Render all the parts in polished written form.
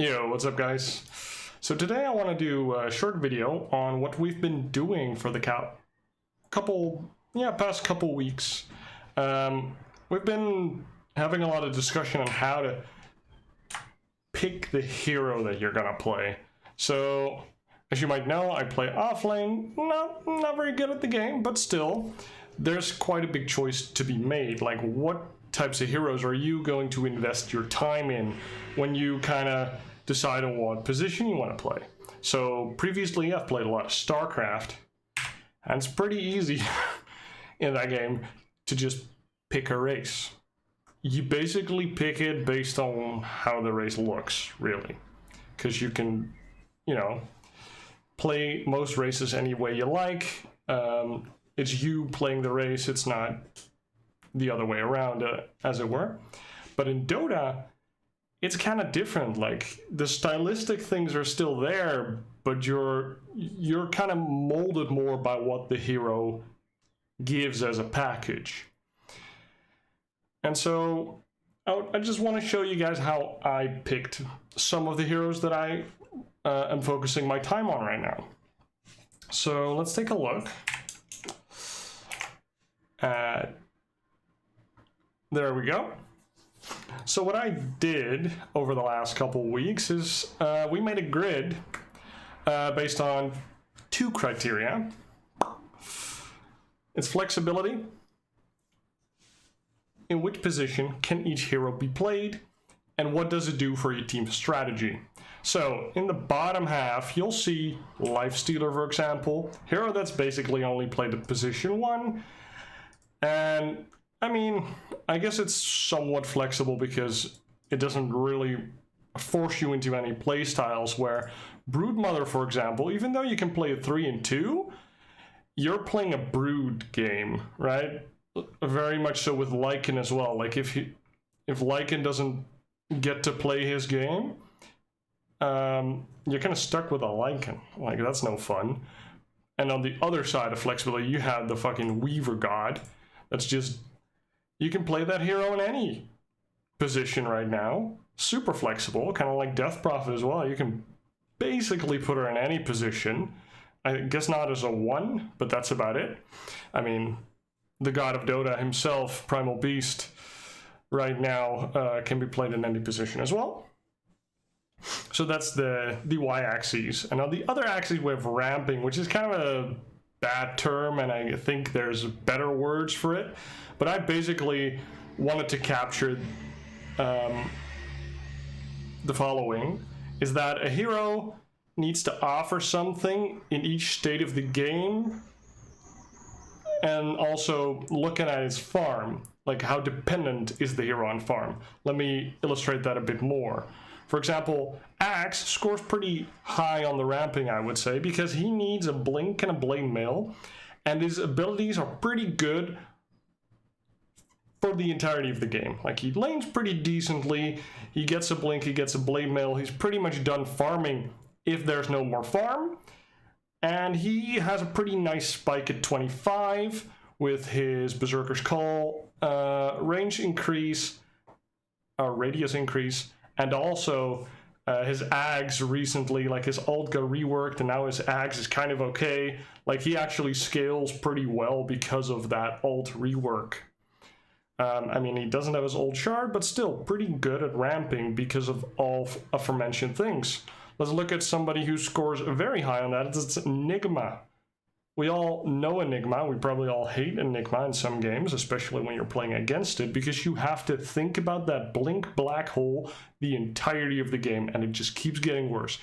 Yo, what's up guys? So today I want to do a short video on what we've been doing for the past couple weeks. We've been having a lot of discussion on how to pick the hero that you're gonna play. So, as you might know, I play offlane, not very good at the game, but still, there's quite a big choice to be made. Like, what types of heroes are you going to invest your time in when you kind of decide on what position you want to play? So previously I've played a lot of StarCraft, and it's pretty easy in that game to just pick a race. You basically pick it based on how the race looks, really, because you can, play most races any way you like. It's you playing the race, it's not the other way around, as it were. But in Dota, it's kind of different. Like, the stylistic things are still there, but you're kind of molded more by what the hero gives as a package. And so I just want to show you guys how I picked some of the heroes that I am focusing my time on right now. So let's take a look at, there we go. So what I did over the last couple weeks is we made a grid based on two criteria. It's flexibility. In which position can each hero be played, and what does it do for your team's strategy? So in the bottom half, you'll see Lifestealer, for example, hero that's basically only played at position 1. And I mean, I guess it's somewhat flexible because it doesn't really force you into any play styles, where Broodmother, for example, even though you can play a 3 and 2, you're playing a brood game, right? Very much so with Lycan as well. Like, if Lycan doesn't get to play his game, you're kind of stuck with a Lycan. Like, that's no fun. And on the other side of flexibility, you have the fucking Weaver God. That's just, you can play that hero in any position right now. Super flexible, kind of like Death Prophet as well. You can basically put her in any position. I guess not as a 1, but that's about it. I mean, the god of Dota himself, Primal Beast, right now can be played in any position as well. So that's the y-axis. And on the other axis we have ramping, which is kind of a bad term, and I think there's better words for it. But I basically wanted to capture the following, is that a hero needs to offer something in each state of the game, and also looking at his farm, like how dependent is the hero on farm. Let me illustrate that a bit more. For example, Axe scores pretty high on the ramping, I would say, because he needs a blink and a blade mail, and his abilities are pretty good for the entirety of the game. Like, he lanes pretty decently, he gets a blink, he gets a blade mail, he's pretty much done farming if there's no more farm, and he has a pretty nice spike at 25 with his Berserker's Call, range increase, radius increase, and also his Ags recently, like, his ult got reworked, and now his Ags is kind of okay. Like, he actually scales pretty well because of that ult rework. I mean, he doesn't have his old shard, but still pretty good at ramping because of all aforementioned things. Let's look at somebody who scores very high on that. It's Enigma. We all know Enigma. We probably all hate Enigma in some games, especially when you're playing against it, because you have to think about that blink black hole the entirety of the game, and it just keeps getting worse.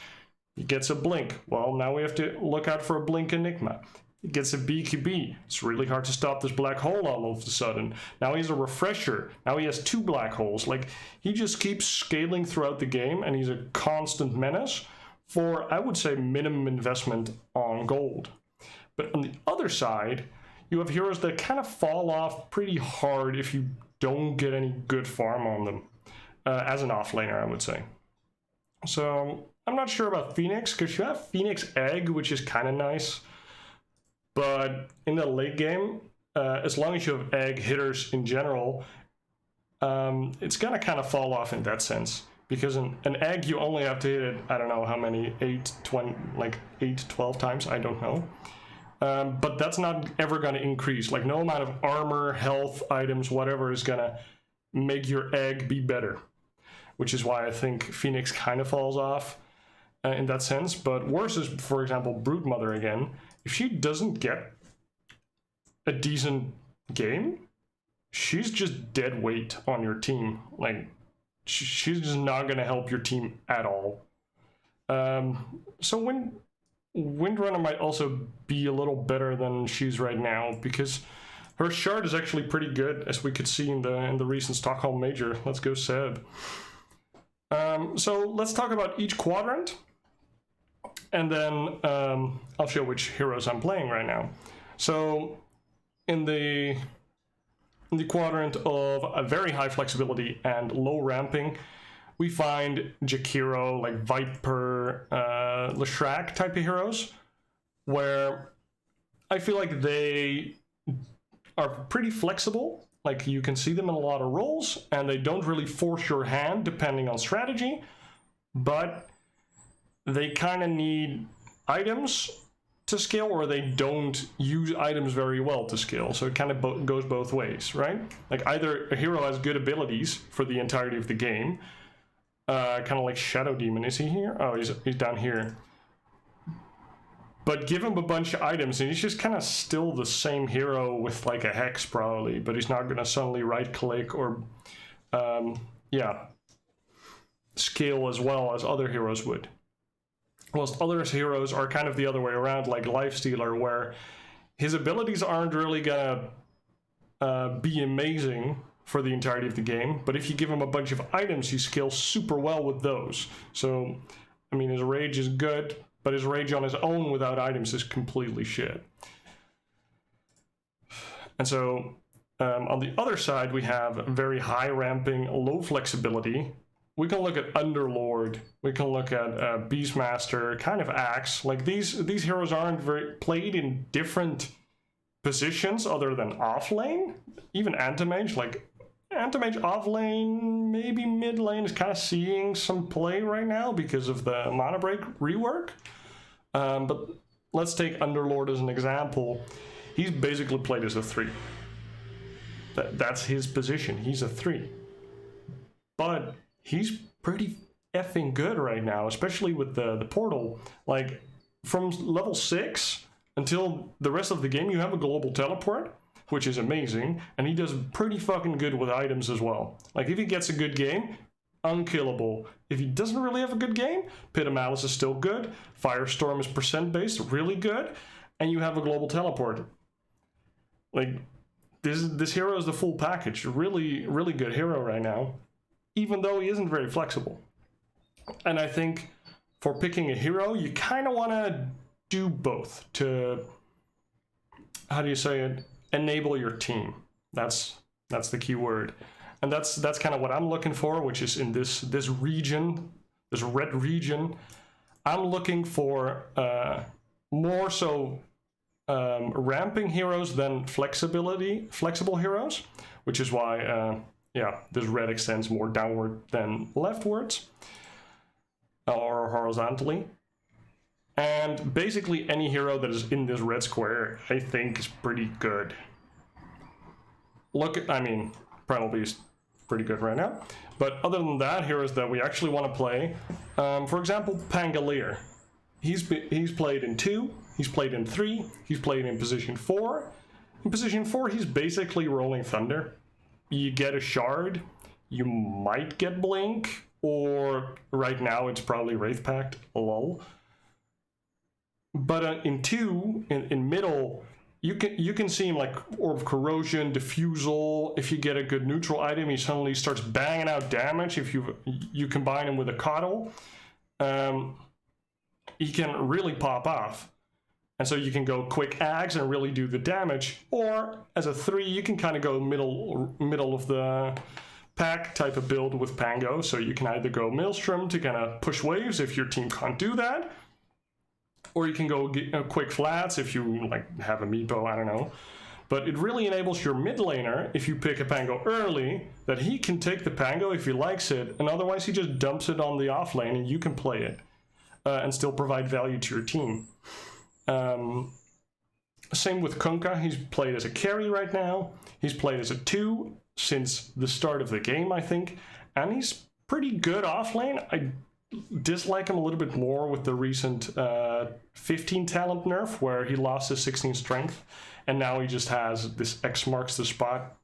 He gets a blink. Well, now we have to look out for a blink Enigma. He gets a BKB. It's really hard to stop this black hole all of a sudden. Now he has a refresher. Now he has 2 black holes. Like, he just keeps scaling throughout the game, and he's a constant menace for, I would say, minimum investment on gold. But on the other side, you have heroes that kind of fall off pretty hard if you don't get any good farm on them, as an offlaner, I would say. So I'm not sure about Phoenix, because you have Phoenix Egg, which is kind of nice. But in the late game, as long as you have egg hitters in general, it's gonna kind of fall off in that sense. because an egg you only have to hit it, I don't know how many, 8, 20, like 8, 12 times, I don't know. But that's not ever going to increase. Like, no amount of armor, health, items, whatever is going to make your egg be better, which is why I think Phoenix kind of falls off in that sense. But worse is, for example, Broodmother again. If she doesn't get a decent game, she's just dead weight on your team. Like, she's just not going to help your team at all. So Windrunner might also be a little better than she's right now, because her shard is actually pretty good, as we could see in the recent Stockholm Major. Let's go, Seb. So let's talk about each quadrant, and then I'll show which heroes I'm playing right now. So in the quadrant of a very high flexibility and low ramping, we find Jakiro, like Viper, Leshrac type of heroes, where I feel like they are pretty flexible. Like, you can see them in a lot of roles, and they don't really force your hand depending on strategy, but they kind of need items to scale, or they don't use items very well to scale. So it kind of goes both ways, right? Like, either a hero has good abilities for the entirety of the game, kind of like Shadow Demon. Is he here? Oh, he's down here. But give him a bunch of items, and he's just kind of still the same hero with like a hex probably, but he's not going to suddenly right-click or, scale as well as other heroes would. Whilst other heroes are kind of the other way around, like Lifestealer, where his abilities aren't really going to be amazing for the entirety of the game, but if you give him a bunch of items, he scales super well with those. So, I mean, his rage is good, but his rage on his own without items is completely shit. And so, on the other side, we have very high ramping, low flexibility. We can look at Underlord, we can look at Beastmaster, kind of Axe. Like, these heroes aren't very played in different positions other than offlane. Even Anti-Mage, like, Anti-Mage offlane, maybe mid lane is kind of seeing some play right now because of the Mana Break rework. But let's take Underlord as an example. He's basically played as a 3. That's his position. He's a 3. But he's pretty effing good right now, especially with the portal. Like, from level 6 until the rest of the game, you have a global teleport, which is amazing, and he does pretty fucking good with items as well. Like, if he gets a good game, unkillable. If he doesn't really have a good game, Pit of Malice is still good, Firestorm is percent-based, really good, and you have a global teleport. Like, this hero is the full package. Really, really good hero right now, even though he isn't very flexible. And I think for picking a hero, you kind of want to do both to, how do you say it, enable your team. That's the key word. And that's kind of what I'm looking for, which is in this region, this red region. I'm looking for more so ramping heroes than flexible heroes, which is why this red extends more downward than leftwards or horizontally. And basically any hero that is in this red square, I think, is pretty good. Primal Beast, pretty good right now. But other than that, heroes that we actually want to play, for example, Pangolier. He's played in 2, he's played in 3, he's played in position 4. In position 4, he's basically Rolling Thunder. You get a shard, you might get Blink, or right now it's probably Wraith Pact, lol. But in 2, in middle, you can see him like Orb of Corrosion, Diffusal. If you get a good neutral item, he suddenly starts banging out damage. If you combine him with a Coddle, he can really pop off. And so you can go quick Ags and really do the damage. Or as a 3, you can kind of go middle of the pack type of build with Pango. So you can either go Maelstrom to kind of push waves if your team can't do that, or you can go quick flats if you like have a meepo, I don't know. But it really enables your mid laner, if you pick a Pango early, that he can take the Pango if he likes it, and otherwise he just dumps it on the offlane and you can play it and still provide value to your team. Same with Kunka. He's played as a carry right now. He's played as a 2 since the start of the game, I think, and he's pretty good offlane. I dislike him a little bit more with the recent 15 talent nerf, where he lost his 16 strength, and now he just has this X marks the spot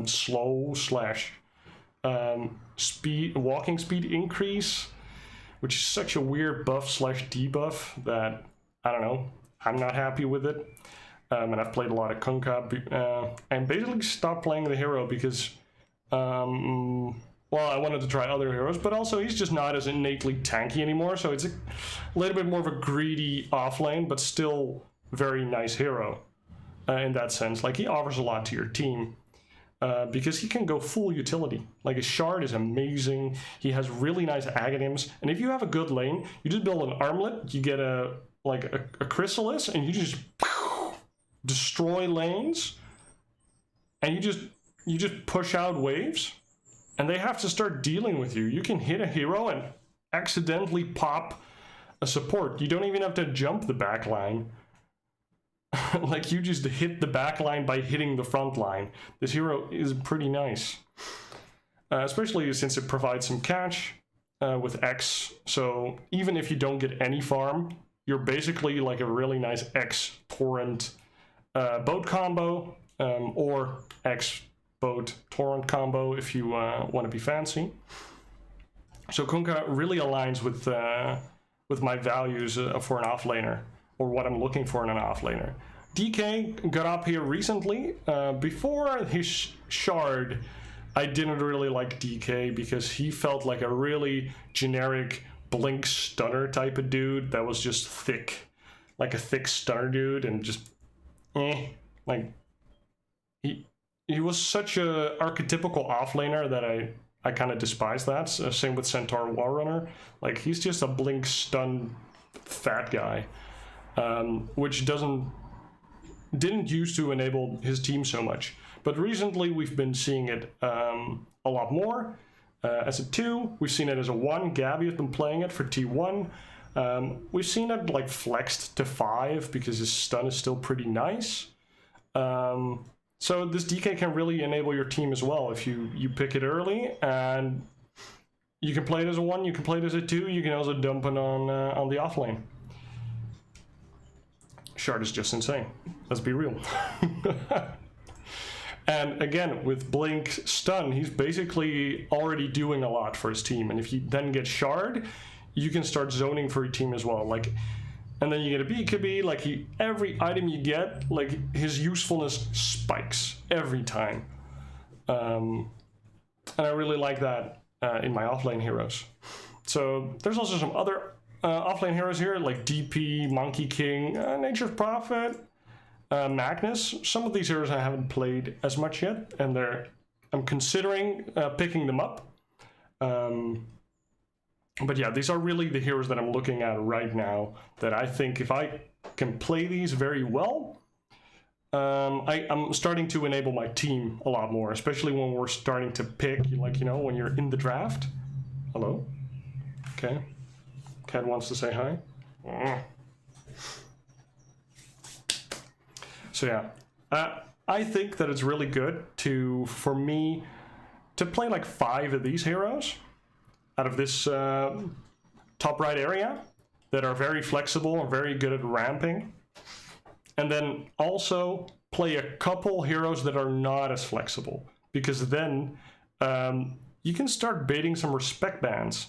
slow slash speed, walking speed increase, which is such a weird buff slash debuff that, I don't know, I'm not happy with it. And I've played a lot of Kunka and basically stopped playing the hero because, well, I wanted to try other heroes, but also he's just not as innately tanky anymore, so it's a little bit more of a greedy offlane, but still very nice hero in that sense. Like, he offers a lot to your team because he can go full utility. Like, his shard is amazing, he has really nice agonyms, and if you have a good lane, you just build an armlet, you get a chrysalis, and you just destroy lanes, and you just push out waves, and they have to start dealing with you. You can hit a hero and accidentally pop a support. You don't even have to jump the back line. Like, you just hit the back line by hitting the front line. This hero is pretty nice, especially since it provides some catch with X. So even if you don't get any farm, you're basically like a really nice X torrent boat combo, or X boat torrent combo if you want to be fancy. So Kunka really aligns with my values for an offlaner, or what I'm looking for in an offlaner. DK got up here recently. Before his shard, I didn't really like DK because he felt like a really generic blink stunner type of dude that was just thick, like a thick stunner dude, and just like he was such a archetypical offlaner that I kind of despise that. Same with Centaur Warrunner. Like, he's just a blink stun fat guy, which didn't used to enable his team so much. But recently we've been seeing it a lot more. As a 2, we've seen it as a 1. Gabby has been playing it for T1. We've seen it like flexed to 5 because his stun is still pretty nice. So this DK can really enable your team as well if you pick it early, and you can play it as a 1, you can play it as a 2, you can also dump it on the offlane. Shard is just insane, let's be real. And again, with Blink Stun, he's basically already doing a lot for his team, and if you then get Shard, you can start zoning for your team as well. Like, and then you get a BKB, like every item you get, like, his usefulness spikes every time. And I really like that in my offlane heroes. So there's also some other offlane heroes here, like DP, Monkey King, Nature's Prophet, Magnus. Some of these heroes I haven't played as much yet, and I'm considering picking them up. But yeah, these are really the heroes that I'm looking at right now, that I think if I can play these very well, I'm starting to enable my team a lot more, especially when we're starting to pick, like, you know, when you're in the draft. Hello? Okay. Cat wants to say hi. So yeah, I think that it's really good for me to play like 5 of these heroes out of this top right area that are very flexible and very good at ramping, and then also play a couple heroes that are not as flexible, because then you can start baiting some respect bans.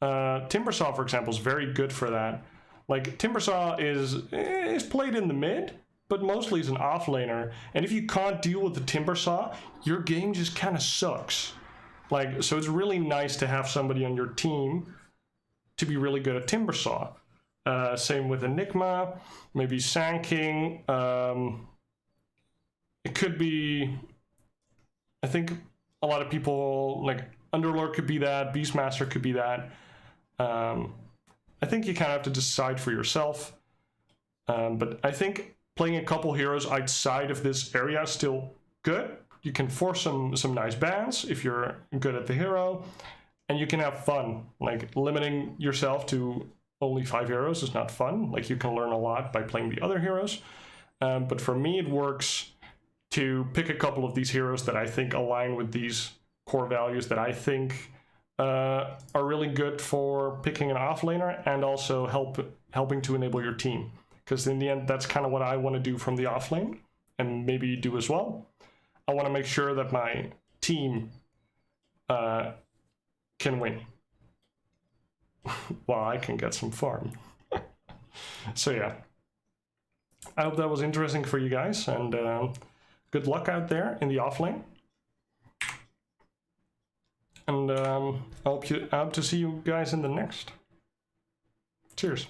Timbersaw, for example, is very good for that. Like, Timbersaw is played in the mid, but mostly is an offlaner, and if you can't deal with the Timbersaw, your game just kind of sucks. Like, so it's really nice to have somebody on your team to be really good at Timbersaw. Same with Enigma, maybe Sand King. It could be, I think a lot of people, like Underlord could be that, Beastmaster could be that. I think you kind of have to decide for yourself. But I think playing a couple heroes outside of this area is still good. You can force some nice bans if you're good at the hero, and you can have fun. Like, limiting yourself to only 5 heroes is not fun. Like, you can learn a lot by playing the other heroes. But for me, it works to pick a couple of these heroes that I think align with these core values that I think are really good for picking an offlaner and also helping to enable your team. Because in the end, that's kind of what I want to do from the offlane, and maybe you do as well. I want to make sure that my team can win. Well, I can get some farm. So yeah, I hope that was interesting for you guys, and good luck out there in the offlane. And I hope to see you guys in the next. Cheers.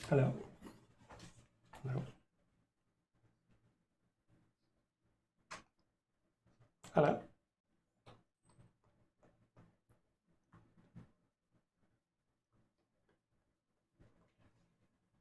Hello. Hello. Hello.